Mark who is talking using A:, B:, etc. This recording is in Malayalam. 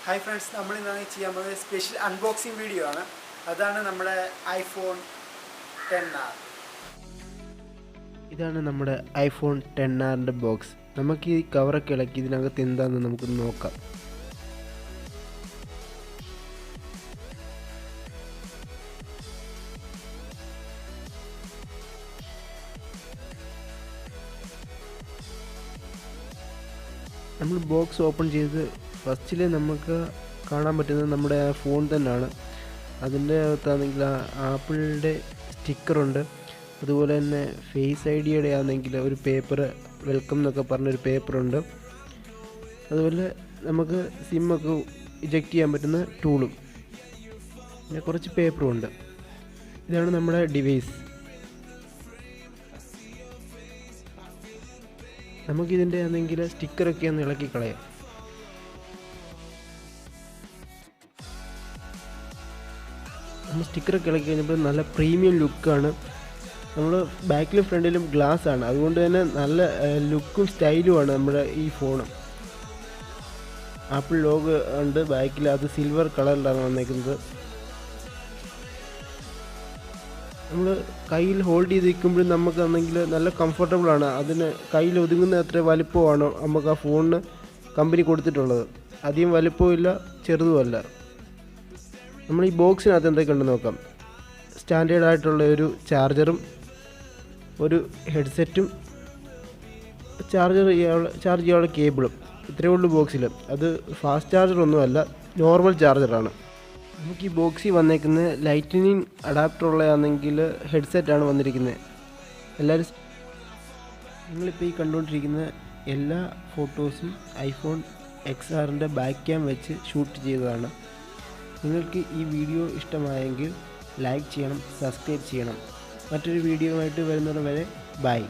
A: Hi friends, we will do a special unboxing video. That's our iPhone 10R.
B: This is our iPhone 10R box. We will cover the cover. We will see. We box open first we phone Apple sticker Face ID paper welcome paper SIM eject tool paper this is our device. നമുക്ക് ഇതിന്റെ എന്തെങ്കിലും സ്റ്റിക്കർ ഒക്കെ ഒന്ന് ഇളക്കി കളയാം. നമ്മൾ സ്റ്റിക്കർ ഒക്കെ ഇളക്കി കഴിഞ്ഞപ്പോൾ നല്ല പ്രീമിയം ലുക്ക് ആണ്. നമ്മൾ ബാക്കിലും ഫ്രണ്ടിലും ഗ്ലാസ് ആണ്. അതുകൊണ്ട് തന്നെ നല്ല ലുക്കും സ്റ്റൈലും ആണ് നമ്മുടെ ഈ ഫോൺ. ആപ്പിൾ ലോഗോ ഉണ്ട് ബാക്കിൽ, അത് സിൽവർ കളറിലാണ് വന്നിരിക്കുന്നത്. നമ്മൾ കയ്യിൽ ഹോൾഡ് ചെയ്ത് നിൽക്കുമ്പോൾ നമുക്കാണെങ്കിൽ നല്ല കംഫർട്ടബിൾ ആണ്. അതിന് കയ്യിൽ ഒതുങ്ങുന്ന അത്ര വലിപ്പമാണ് നമുക്ക് ആ ഫോണിന് കമ്പനി കൊടുത്തിട്ടുള്ളത്. അധികം വലിപ്പമില്ല, ചെറുതുമല്ല. നമ്മൾ ഈ ബോക്സിനകത്ത് എന്തൊക്കെയുണ്ടെന്ന് നോക്കാം. സ്റ്റാൻഡേർഡ് ആയിട്ടുള്ള ഒരു ചാർജറും ഒരു ഹെഡ്സെറ്റും ചാർജ് ചെയ്യാനുള്ള കേബിളും ഇത്രയേ ഉള്ളൂ ബോക്സിൽ. അത് ഫാസ്റ്റ് ചാർജറൊന്നുമല്ല, നോർമൽ ചാർജറാണ്. നമുക്ക് ഈ ബോക്സിൽ വന്നേക്കുന്ന ലൈറ്റനിങ് അഡാപ്റ്റർ ഉള്ളതാണെങ്കിൽ ഹെഡ്സെറ്റാണ് വന്നിരിക്കുന്നത്. നിങ്ങളിപ്പോൾ ഈ കണ്ടുകൊണ്ടിരിക്കുന്ന എല്ലാ ഫോട്ടോസും ഐഫോൺ XRൻ്റെ ബാക്ക് ക്യാം വെച്ച് ഷൂട്ട് ചെയ്തതാണ്. നിങ്ങൾക്ക് ഈ വീഡിയോ ഇഷ്ടമായെങ്കിൽ ലൈക്ക് ചെയ്യണം, സബ്സ്ക്രൈബ് ചെയ്യണം. മറ്റൊരു വീഡിയോ ആയിട്ട് വരുന്നത് വരെ ബൈ.